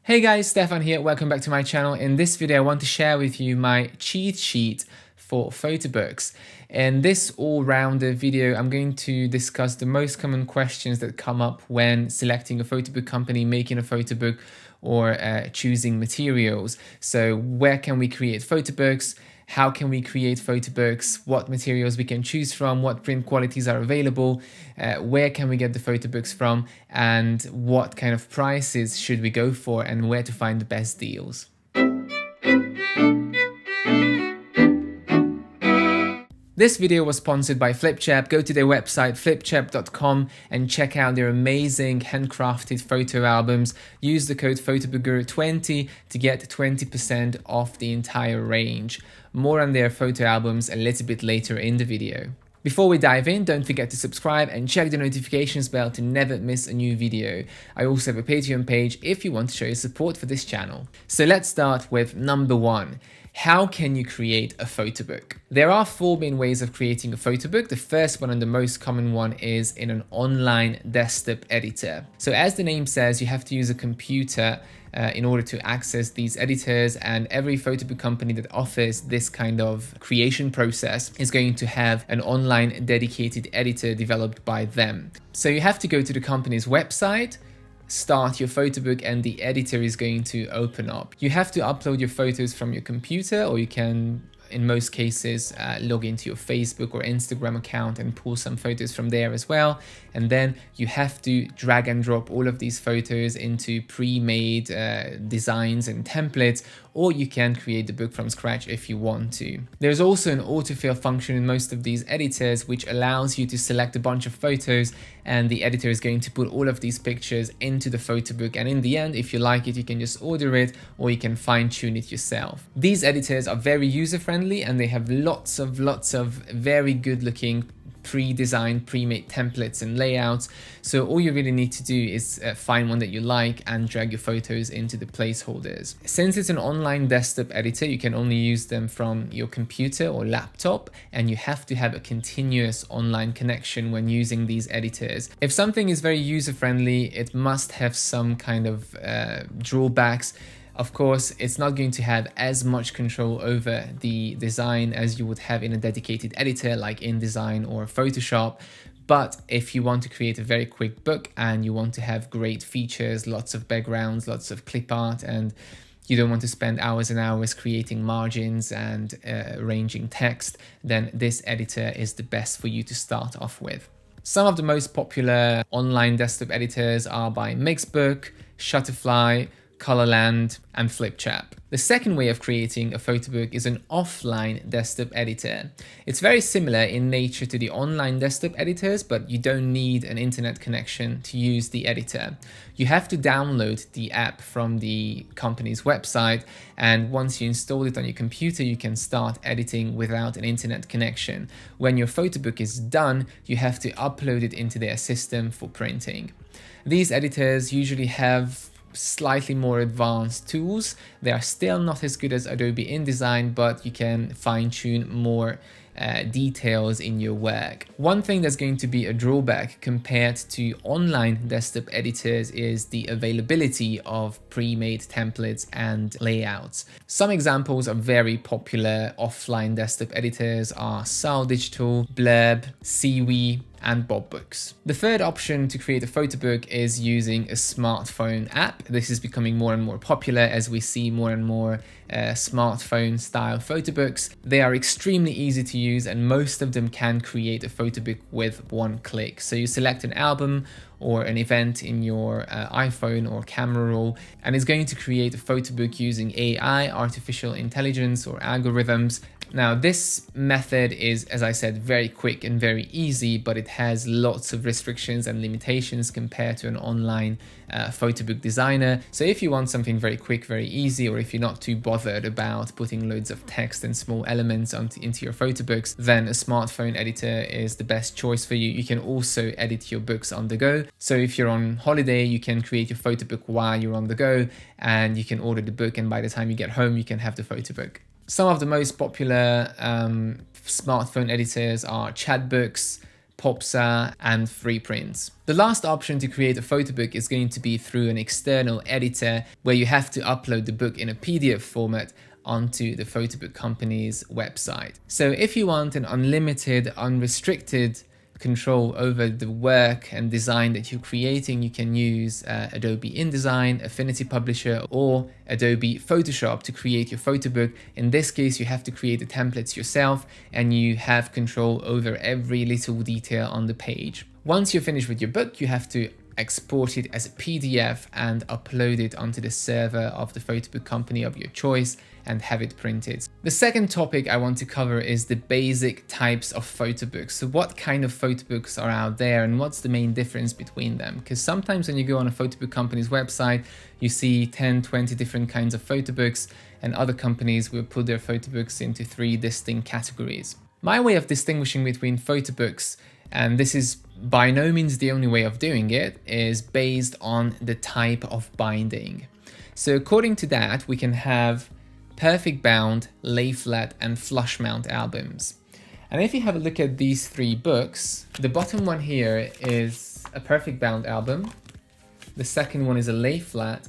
Hey guys, Stefan here, welcome back to my channel. In this video I want to share with you my cheat sheet for photo books. In this all-rounder video I'm going to discuss the most common questions that come up when selecting a photo book company, making a photo book, or choosing materials. So where can we create photo books? How can we create photo books? What materials we can choose from? What print qualities are available? Where can we get the photo books from? And what kind of prices should we go for? And where to find the best deals? This video was sponsored by Flipchap. Go to their website flipchap.com and check out their amazing handcrafted photo albums. Use the code PHOTOBOOKGURU20 to get 20% off the entire range. More on their photo albums a little bit later in the video. Before we dive in, don't forget to subscribe and check the notifications bell to never miss a new video. I also have a Patreon page if you want to show your support for this channel. So let's start with number one. How can you create a photo book? There are four main ways of creating a photo book. The first one and the most common one is in an online desktop editor. So as the name says, you have to use a computer in order to access these editors, and every photo book company that offers this kind of creation process is going to have an online dedicated editor developed by them. So you have to go to the company's website, start your photo book, and the editor is going to open up. You have to upload your photos from your computer, or you can, in most cases, log into your Facebook or Instagram account and pull some photos from there as well. And then you have to drag and drop all of these photos into pre-made designs and templates, or you can create the book from scratch if you want to. There's also an autofill function in most of these editors, which allows you to select a bunch of photos, and the editor is going to put all of these pictures into the photo book. And in the end, if you like it, you can just order it, or you can fine-tune it yourself. These editors are very user-friendly, and they have lots of very good-looking pre-designed, pre-made templates and layouts. So all you really need to do is find one that you like and drag your photos into the placeholders. Since it's an online desktop editor, you can only use them from your computer or laptop, and you have to have a continuous online connection when using these editors. If something is very user-friendly, it must have some kind of drawbacks. Of course, it's not going to have as much control over the design as you would have in a dedicated editor like InDesign or Photoshop. But if you want to create a very quick book and you want to have great features, lots of backgrounds, lots of clip art, and you don't want to spend hours and hours creating margins and arranging text, then this editor is the best for you to start off with. Some of the most popular online desktop editors are by Mixbook, Shutterfly, Colorland, and Flipchap. The second way of creating a photo book is an offline desktop editor. It's very similar in nature to the online desktop editors, but you don't need an internet connection to use the editor. You have to download the app from the company's website, and once you install it on your computer, you can start editing without an internet connection. When your photo book is done, you have to upload it into their system for printing. These editors usually have slightly more advanced tools. They are still not as good as Adobe InDesign, but you can fine-tune more details in your work. One thing that's going to be a drawback compared to online desktop editors is the availability of pre-made templates and layouts. Some examples of very popular offline desktop editors are Saal Digital, Blurb, Seewe, and BobBooks. The third option to create a photo book is using a smartphone app. This is becoming more and more popular as we see more and more smartphone style photo books. They are extremely easy to use, and most of them can create a photo book with one click. So you select an album or an event in your iPhone or camera roll, and it's going to create a photo book using AI, artificial intelligence, or algorithms. Now, this method is, as I said, very quick and very easy, but it has lots of restrictions and limitations compared to an online photo book designer. So if you want something very quick, very easy, or if you're not too bothered about putting loads of text and small elements into your photo books, then a smartphone editor is the best choice for you. You can also edit your books on the go. So if you're on holiday, you can create your photo book while you're on the go, and you can order the book, and by the time you get home, you can have the photo book. Some of the most popular smartphone editors are Chatbooks, Popsa, and free prints. The last option to create a photo book is going to be through an external editor where you have to upload the book in a PDF format onto the photo book company's website. So if you want an unlimited, unrestricted control over the work and design that you're creating, you can use Adobe InDesign, Affinity Publisher, or Adobe Photoshop to create your photo book. In this case, you have to create the templates yourself and you have control over every little detail on the page. Once you're finished with your book, you have to export it as a PDF and upload it onto the server of the photo book company of your choice and have it printed. The second topic I want to cover is the basic types of photo books. So what kind of photo books are out there and what's the main difference between them? Because sometimes when you go on a photo book company's website, you see 10, 20 different kinds of photo books, and other companies will put their photo books into 3 distinct categories. My way of distinguishing between photo books, and this is by no means the only way of doing it, is based on the type of binding. So according to that, we can have perfect bound, lay flat, and flush mount albums. And if you have a look at these 3 books, the bottom one here is a perfect bound album, the second one is a lay flat,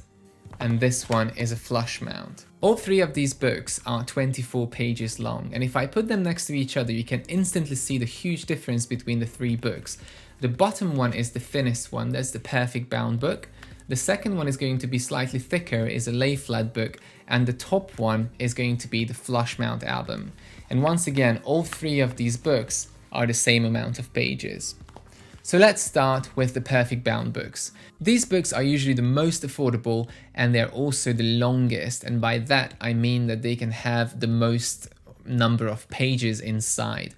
and this one is a flush mount. All 3 of these books are 24 pages long, and if I put them next to each other, you can instantly see the huge difference between the 3 books. The bottom one is the thinnest one, that's the perfect bound book. The second one is going to be slightly thicker, is a lay flat book, and the top one is going to be the flush mount album. And once again, all 3 of these books are the same amount of pages. So let's start with the perfect bound books. These books are usually the most affordable and they're also the longest, and by that I mean that they can have the most number of pages inside.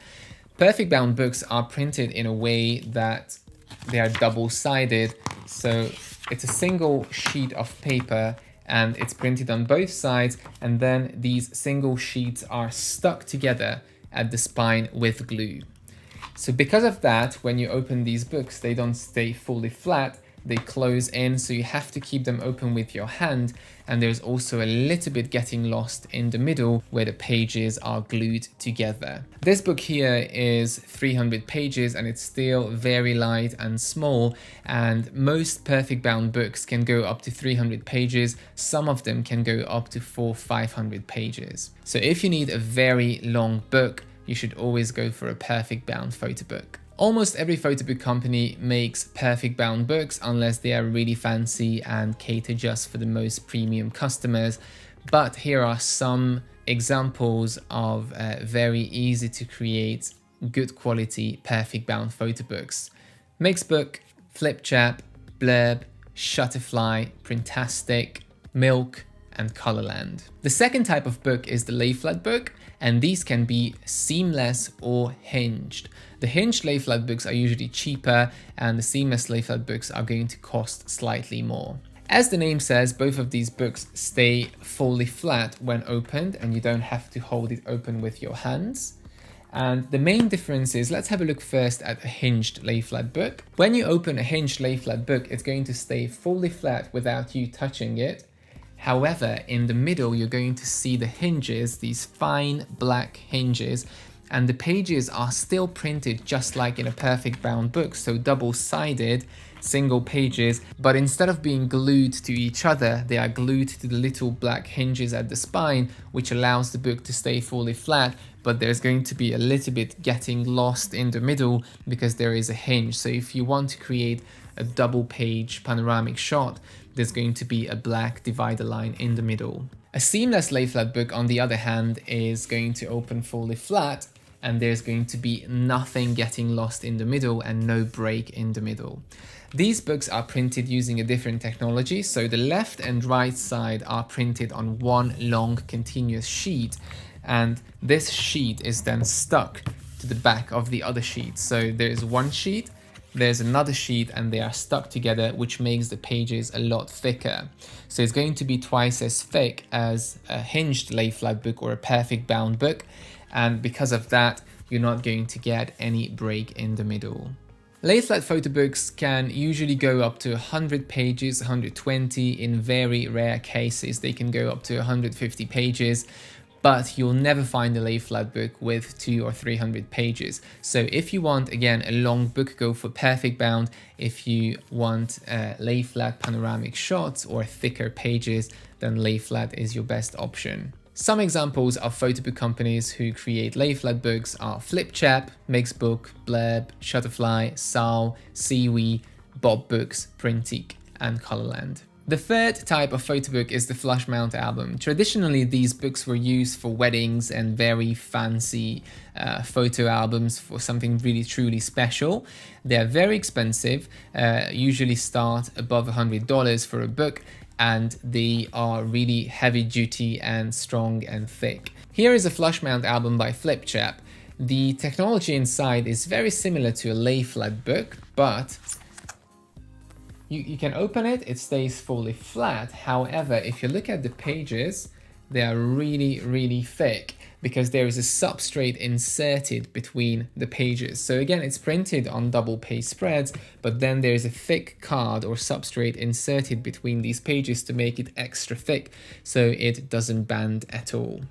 Perfect bound books are printed in a way that they are double-sided, so it's a single sheet of paper and it's printed on both sides, and then these single sheets are stuck together at the spine with glue. So because of that, when you open these books, they don't stay fully flat, they close in, so you have to keep them open with your hand, and there's also a little bit getting lost in the middle where the pages are glued together. This book here is 300 pages and it's still very light and small, and most perfect bound books can go up to 300 pages, some of them can go up to 400-500 pages. So if you need a very long book, you should always go for a perfect bound photo book. Almost every photo book company makes perfect bound books unless they are really fancy and cater just for the most premium customers. But here are some examples of very easy to create, good quality perfect bound photo books. Mixbook, Flipchap, Blurb, Shutterfly, Printastic, Milk, and Colorland. The second type of book is the lay flat book, and these can be seamless or hinged. The hinged lay flat books are usually cheaper, and the seamless lay flat books are going to cost slightly more. As the name says, both of these books stay fully flat when opened, and you don't have to hold it open with your hands. And the main difference is, let's have a look first at a hinged lay flat book. When you open a hinged lay flat book, it's going to stay fully flat without you touching it. However, in the middle, you're going to see the hinges, these fine black hinges, and the pages are still printed just like in a perfect bound book, so double-sided, single pages, but instead of being glued to each other, they are glued to the little black hinges at the spine, which allows the book to stay fully flat, but there's going to be a little bit getting lost in the middle because there is a hinge. So if you want to create a double page panoramic shot, there's going to be a black divider line in the middle. A seamless lay flat book, on the other hand, is going to open fully flat, and there's going to be nothing getting lost in the middle and no break in the middle. These books are printed using a different technology, so the left and right side are printed on one long continuous sheet, and this sheet is then stuck to the back of the other sheet. So there's one sheet, there's another sheet, and they are stuck together, which makes the pages a lot thicker. So it's going to be twice as thick as a hinged lay flat book or a perfect bound book, and because of that, you're not going to get any break in the middle. Lay flat photo books can usually go up to 100 pages, 120. In very rare cases, they can go up to 150 pages. but you'll never find a lay flat book with 200 or 300 pages. So if you want, again, a long book, go for perfect bound. If you want lay flat panoramic shots or thicker pages, then lay flat is your best option. Some examples of photo book companies who create lay flat books are Flipchap, Mixbook, Blurb, Shutterfly, Saal, Siwi, Bob Books, Printique, and Colorland. The third type of photo book is the flush mount album. Traditionally, these books were used for weddings and very fancy photo albums for something really truly special. They're very expensive, usually start above $100 for a book, and they are really heavy duty and strong and thick. Here is a flush mount album by Flipchap. The technology inside is very similar to a lay flat book, but you can open it, it stays fully flat. However, if you look at the pages, they are really, really thick because there is a substrate inserted between the pages. So again, it's printed on double page spreads, but then there is a thick card or substrate inserted between these pages to make it extra thick so it doesn't bend at all.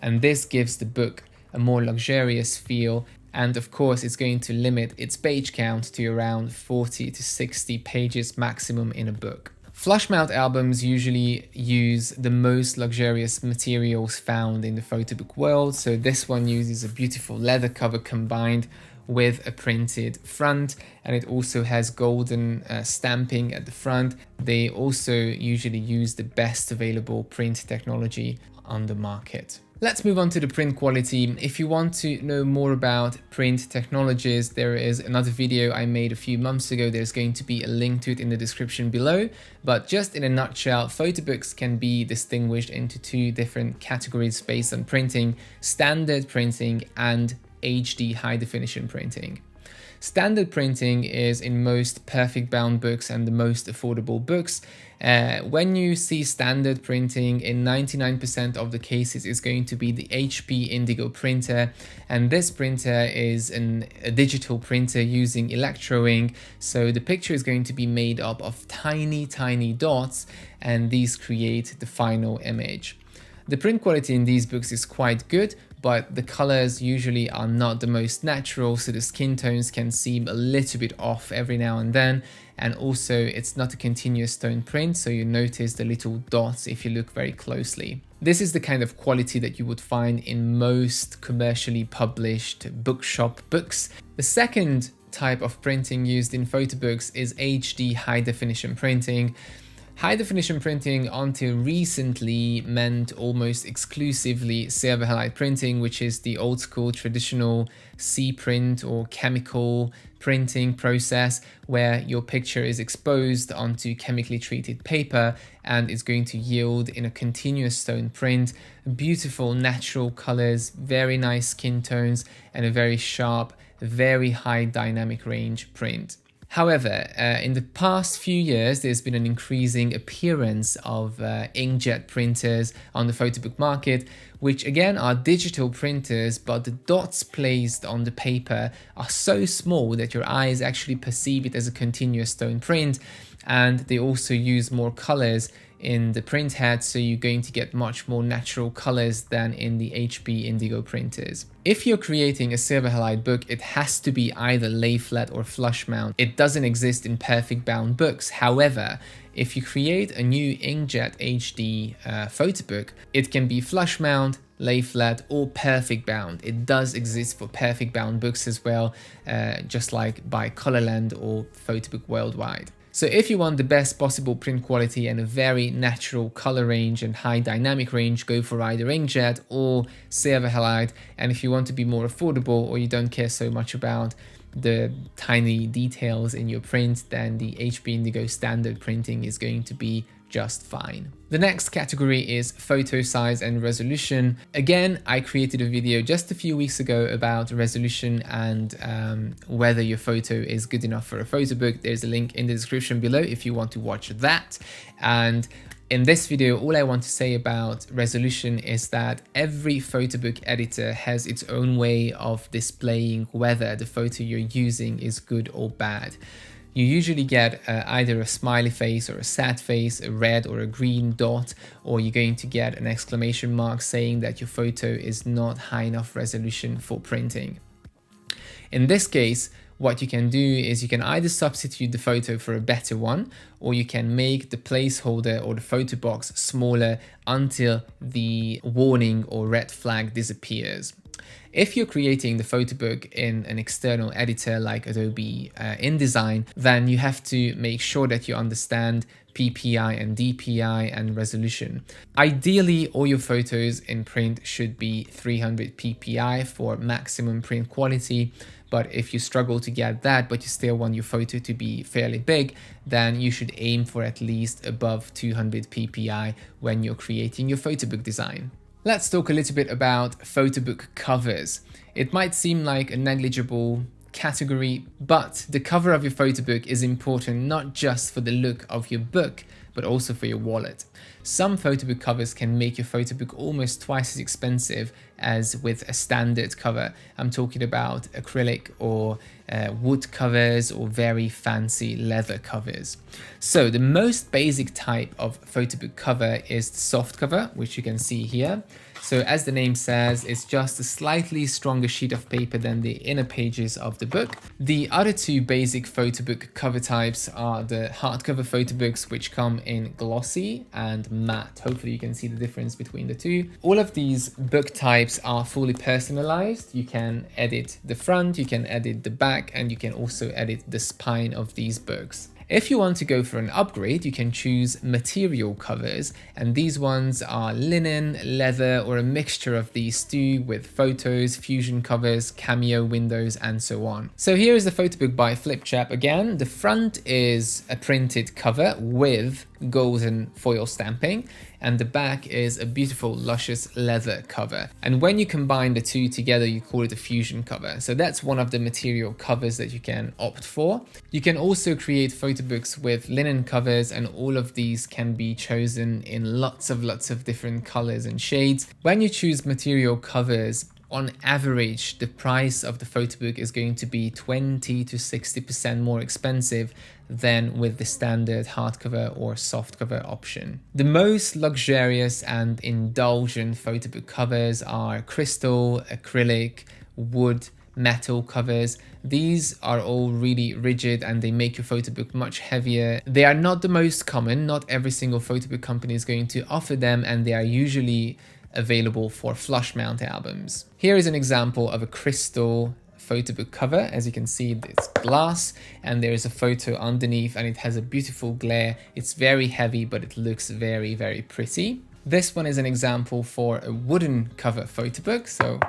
And this gives the book a more luxurious feel. And of course, it's going to limit its page count to around 40 to 60 pages maximum in a book. Flush mount albums usually use the most luxurious materials found in the photo book world. So this one uses a beautiful leather cover combined with a printed front, and it also has golden stamping at the front. They also usually use the best available print technology on the market. Let's move on to the print quality. If you want to know more about print technologies, there is another video I made a few months ago. There's going to be a link to it in the description below. But just in a nutshell, photo books can be distinguished into two different categories based on printing: standard printing and HD high definition printing. Standard printing is in most perfect bound books and the most affordable books. When you see standard printing, in 99% of the cases is going to be the HP Indigo printer, and this printer is a digital printer using electroink, so the picture is going to be made up of tiny dots, and these create the final image. The print quality in these books is quite good, but the colors usually are not the most natural, so the skin tones can seem a little bit off every now and then, and also it's not a continuous tone print, so you notice the little dots if you look very closely. This is the kind of quality that you would find in most commercially published bookshop books. The second type of printing used in photo books is HD high definition printing. High definition printing until recently meant almost exclusively silver halide printing, which is the old school traditional C-print or chemical printing process where your picture is exposed onto chemically treated paper and is going to yield in a continuous tone print, beautiful natural colors, very nice skin tones, and a very sharp, very high dynamic range print. However, in the past few years, there's been an increasing appearance of inkjet printers on the photo book market, which again are digital printers, but the dots placed on the paper are so small that your eyes actually perceive it as a continuous tone print, and they also use more colors in the print head, so you're going to get much more natural colors than in the HP Indigo printers. If you're creating a silver halide book, it has to be either lay flat or flush mount. It doesn't exist in perfect bound books. However, if you create a new inkjet HD photo book, it can be flush mount, lay flat, or perfect bound. It does exist for perfect bound books as well, just like by Colorland or Photobook Worldwide. So if you want the best possible print quality and a very natural color range and high dynamic range, go for either inkjet or silver halide. And if you want to be more affordable or you don't care so much about the tiny details in your print, then the HP Indigo standard printing is going to be just fine. The next category is photo size and resolution. Again, I created a video just a few weeks ago about resolution and whether your photo is good enough for a photo book. There's a link in the description below if you want to watch that. And in this video, all I want to say about resolution is that every photo book editor has its own way of displaying whether the photo you're using is good or bad. you usually get either a smiley face or a sad face, a red or a green dot, or you're going to get an exclamation mark saying that your photo is not high enough resolution for printing. In this case, what you can do is you can either substitute the photo for a better one, or you can make the placeholder or the photo box smaller until the warning or red flag disappears. If you're creating the photo book in an external editor like Adobe InDesign, then you have to make sure that you understand PPI and DPI and resolution. Ideally, all your photos in print should be 300 PPI for maximum print quality. But if you struggle to get that, but you still want your photo to be fairly big, then you should aim for at least above 200 PPI when you're creating your photo book design. Let's talk a little bit about photo book covers. It might seem like a negligible category, but the cover of your photo book is important not just for the look of your book, but also for your wallet. Some photo book covers can make your photo book almost twice as expensive as with a standard cover. I'm talking about acrylic or wood covers or very fancy leather covers. So the most basic type of photo book cover is the soft cover, which you can see here. So as the name says, it's just a slightly stronger sheet of paper than the inner pages of the book. The other two basic photo book cover types are the hardcover photo books, which come in glossy and matte. Hopefully you can see the difference between the two. All of these book types are fully personalized. You can edit the front, you can edit the back, and you can also edit the spine of these books. If you want to go for an upgrade, you can choose material covers, and these ones are linen, leather, or a mixture of these two with photos, fusion covers, cameo windows, and so on. So here is the photo book by Flipchap again. The front is a printed cover with golden foil stamping, and the back is a beautiful luscious leather cover. And when you combine the two together, you call it a fusion cover. So that's one of the material covers that you can opt for. You can also create photo books with linen covers, and all of these can be chosen in lots of different colors and shades. When you choose material covers, on average, the price of the photo book is going to be 20 to 60% more expensive than with the standard hardcover or softcover option. The most luxurious and indulgent photo book covers are crystal, acrylic, wood, metal covers. These are all really rigid and they make your photo book much heavier. They are not the most common. Not every single photo book company is going to offer them, and they are usually available for flush mount albums. Here is an example of a crystal photo book cover. As you can see, it's glass and there is a photo underneath and it has a beautiful glare. It's very heavy, but it looks very, very pretty. This one is an example for a wooden cover photo book. So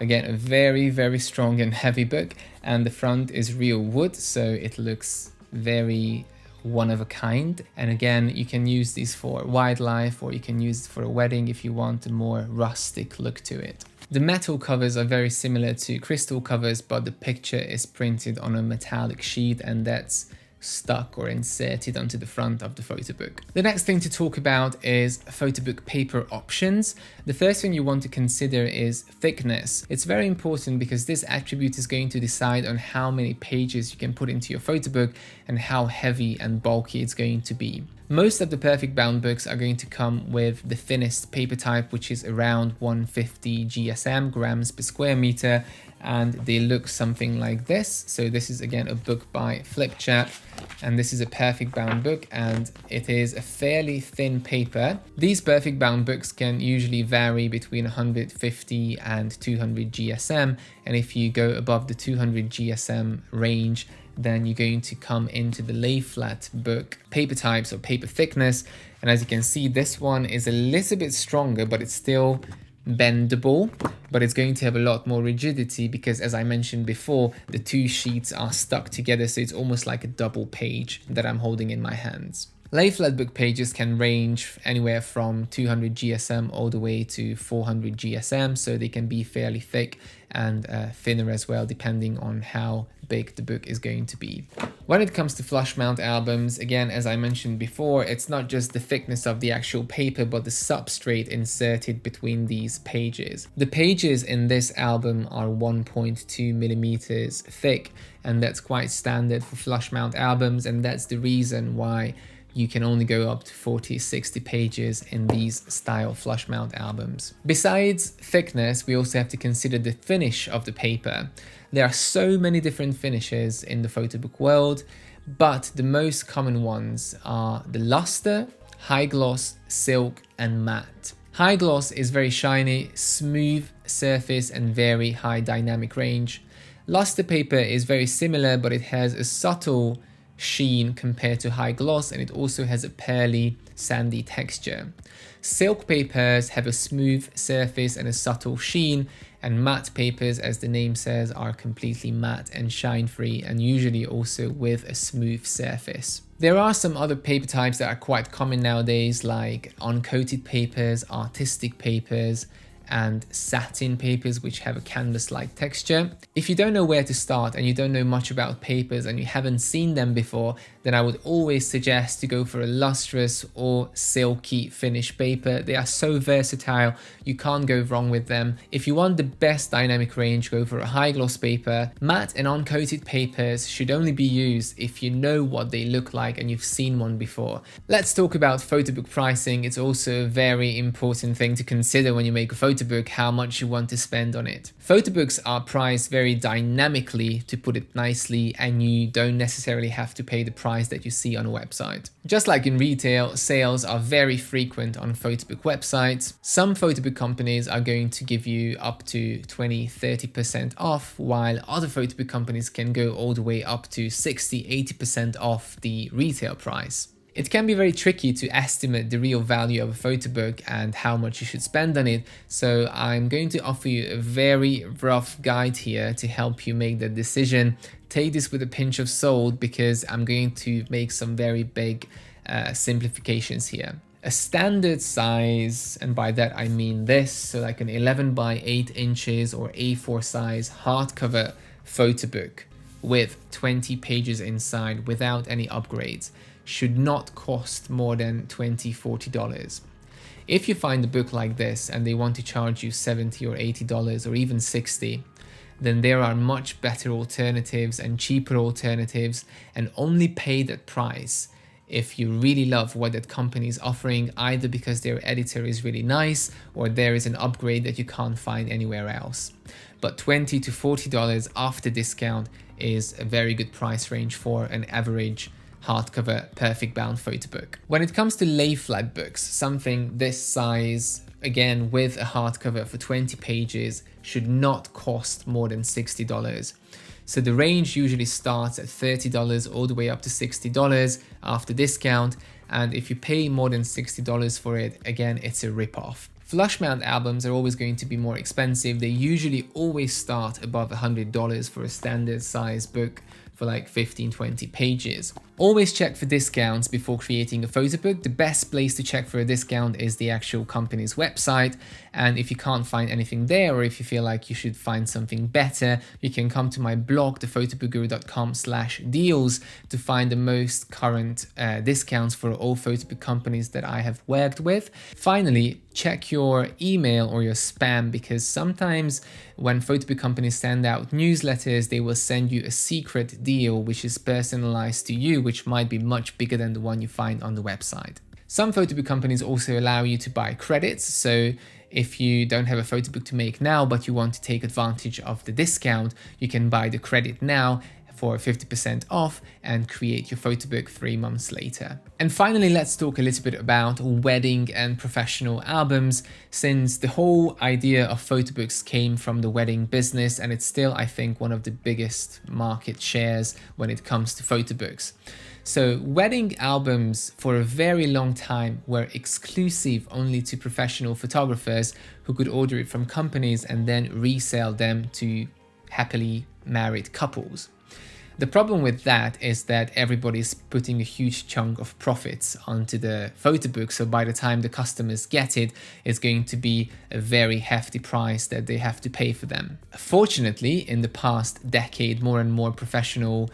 again, a very, very strong and heavy book, and the front is real wood, so it looks very one of a kind. And again, you can use these for wildlife, or you can use it for a wedding if you want a more rustic look to it. The metal covers are very similar to crystal covers, but the picture is printed on a metallic sheet and that's stuck or inserted onto the front of the photo book. The next thing to talk about is photo book paper options. The first thing you want to consider is thickness. It's very important because this attribute is going to decide on how many pages you can put into your photo book and how heavy and bulky it's going to be. Most of the perfect bound books are going to come with the thinnest paper type, which is around 150 GSM, grams per square meter, and they look something like this. So this is again a book by Flipchap, and this is a perfect bound book, and it is a fairly thin paper. These perfect bound books can usually vary between 150 and 200 GSM, and if you go above the 200 GSM range, then you're going to come into the lay flat book paper types or paper thickness. And as you can see, this one is a little bit stronger, but it's still bendable, but it's going to have a lot more rigidity because, as I mentioned before, the two sheets are stuck together, so it's almost like a double page that I'm holding in my hands. Lay flat book pages can range anywhere from 200 GSM all the way to 400 GSM, so they can be fairly thick and thinner as well, depending on how big the book is going to be. When it comes to flush mount albums, again, as I mentioned before, it's not just the thickness of the actual paper, but the substrate inserted between these pages. The pages in this album are 1.2 millimeters thick, and that's quite standard for flush mount albums, and that's the reason why you can only go up to 40-60 pages in these style flush mount albums. Besides thickness, we also have to consider the finish of the paper. There are so many different finishes in the photobook world, but the most common ones are the luster, high gloss, silk, and matte. High gloss is very shiny, smooth surface, and very high dynamic range. Luster paper is very similar, but it has a subtle sheen compared to high gloss, and it also has a pearly, sandy texture. Silk papers have a smooth surface and a subtle sheen, and matte papers, as the name says, are completely matte and shine free, and usually also with a smooth surface. There are some other paper types that are quite common nowadays, like uncoated papers, artistic papers, and satin papers, which have a canvas-like texture. If you don't know where to start and you don't know much about papers and you haven't seen them before, then I would always suggest to go for a lustrous or silky finish paper. They are so versatile, you can't go wrong with them. If you want the best dynamic range, go for a high gloss paper. Matte and uncoated papers should only be used if you know what they look like and you've seen one before. Let's talk about photobook pricing. It's also a very important thing to consider when you make a photobook, how much you want to spend on it. Photobooks are priced very dynamically, to put it nicely, and you don't necessarily have to pay the price that you see on a website. Just like in retail, sales are very frequent on photobook websites. Some photobook companies are going to give you up to 20-30% off, while other photobook companies can go all the way up to 60-80% off the retail price. It can be very tricky to estimate the real value of a photobook and how much you should spend on it, so I'm going to offer you a very rough guide here to help you make that decision. Take this with a pinch of salt, because I'm going to make some very big simplifications here. A standard size, and by that I mean this, so like an 11 by 8 inches or A4 size hardcover photobook with 20 pages inside without any upgrades, should not cost more than $20-40. If you find a book like this and they want to charge you $70 or $80 or even $60, then there are much better alternatives and cheaper alternatives, and only pay that price if you really love what that company is offering, either because their editor is really nice or there is an upgrade that you can't find anywhere else. But $20 to $40 after discount is a very good price range for an average hardcover perfect bound photobook. When it comes to lay flat books, something this size, again with a hardcover for 20 pages, should not cost more than $60. So the range usually starts at $30 all the way up to $60 after discount, and if you pay more than $60 for it, again, it's a rip-off. Flush mount albums are always going to be more expensive. They usually always start above $100 for a standard size book for like 15-20 pages. Always check for discounts before creating a photobook. The best place to check for a discount is the actual company's website, and if you can't find anything there, or if you feel like you should find something better, you can come to my blog, thephotoboogguru.com/deals, to find the most current discounts for all photobook companies that I have worked with. Finally, check your email or your spam, because sometimes when photobook companies send out newsletters, they will send you a secret deal which is personalized to you, which might be much bigger than the one you find on the website. Some photobook companies also allow you to buy credits, so if you don't have a photobook to make now but you want to take advantage of the discount, you can buy the credit now for 50% off and create your photobook 3 months later. And finally, let's talk a little bit about wedding and professional albums, since the whole idea of photobooks came from the wedding business, and it's still, I think, one of the biggest market shares when it comes to photobooks. So wedding albums for a very long time were exclusive only to professional photographers who could order it from companies and then resell them to happily married couples. The problem with that is that everybody's putting a huge chunk of profits onto the photo book, so by the time the customers get it, it's going to be a very hefty price that they have to pay for them. Fortunately, in the past decade, more and more professional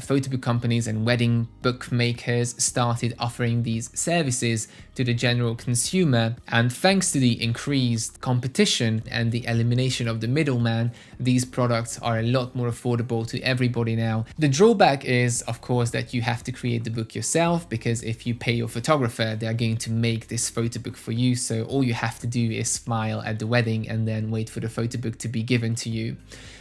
photo book companies and wedding bookmakers started offering these services to the general consumer, and thanks to the increased competition and the elimination of the middleman, these products are a lot more affordable to everybody now. The drawback is, of course, that you have to create the book yourself, because if you pay your photographer, they're going to make this photo book for you, so all you have to do is smile at the wedding and then wait for the photo book to be given to you.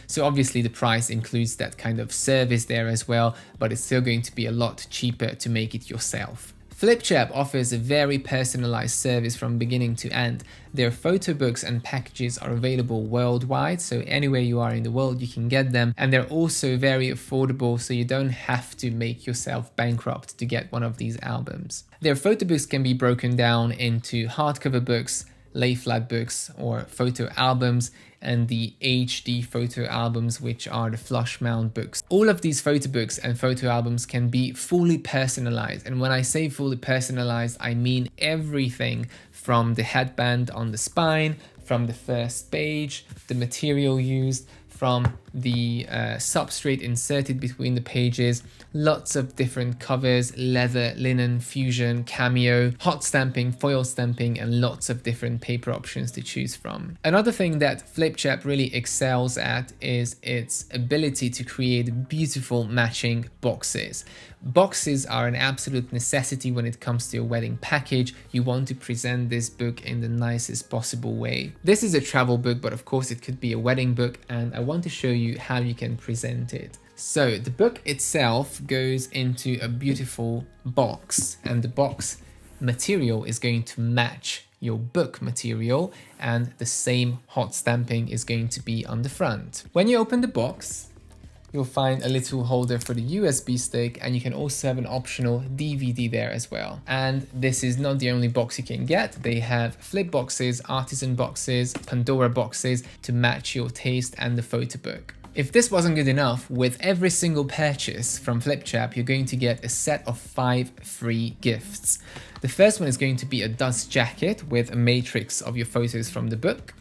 So obviously the price includes that kind of service there as well, but it's still going to be a lot cheaper to make it yourself. Flipchap offers a very personalized service from beginning to end. Their photo books and packages are available worldwide, so anywhere you are in the world you can get them, and they're also very affordable, so you don't have to make yourself bankrupt to get one of these albums. Their photo books can be broken down into hardcover books, lay flat books or photo albums, and the HD photo albums, which are the flush mount books. All of these photo books and photo albums can be fully personalized, and when I say fully personalized, I mean everything from the headband on the spine, from the first page, the material used, from the substrate inserted between the pages, lots of different covers, leather, linen, fusion, cameo, hot stamping, foil stamping, and lots of different paper options to choose from. Another thing that Flipchap really excels at is its ability to create beautiful matching boxes. Boxes are an absolute necessity when it comes to your wedding package. You want to present this book in the nicest possible way. This is a travel book, but of course it could be a wedding book, and I want to show you how you can present it. So the book itself goes into a beautiful box, and the box material is going to match your book material, and the same hot stamping is going to be on the front. When you open the box, you'll find a little holder for the USB stick, and you can also have an optional DVD there as well. And this is not the only box you can get. They have flip boxes, artisan boxes, Pandora boxes to match your taste and the photo book. If this wasn't good enough, with every single purchase from Flipchap, you're going to get a set of 5 free gifts. The first one is going to be a dust jacket with a matrix of your photos from the book.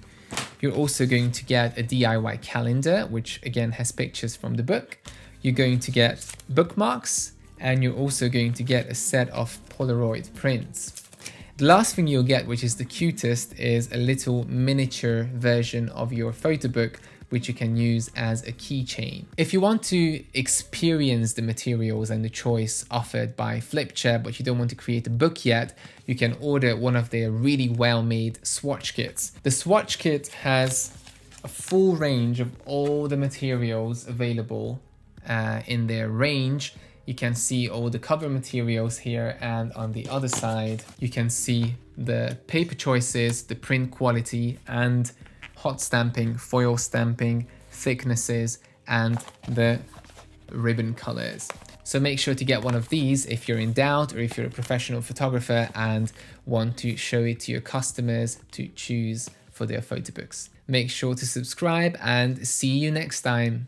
You're also going to get a DIY calendar, which again has pictures from the book. You're going to get bookmarks, and you're also going to get a set of Polaroid prints. The last thing you'll get, which is the cutest, is a little miniature version of your photo book, which you can use as a keychain. If you want to experience the materials and the choice offered by Flipchap, but you don't want to create a book yet, you can order one of their really well-made swatch kits. The swatch kit has a full range of all the materials available in their range. You can see all the cover materials here, and on the other side, you can see the paper choices, the print quality, and hot stamping, foil stamping, thicknesses, and the ribbon colors. So make sure to get one of these if you're in doubt, or if you're a professional photographer and want to show it to your customers to choose for their photo books. Make sure to subscribe, and see you next time.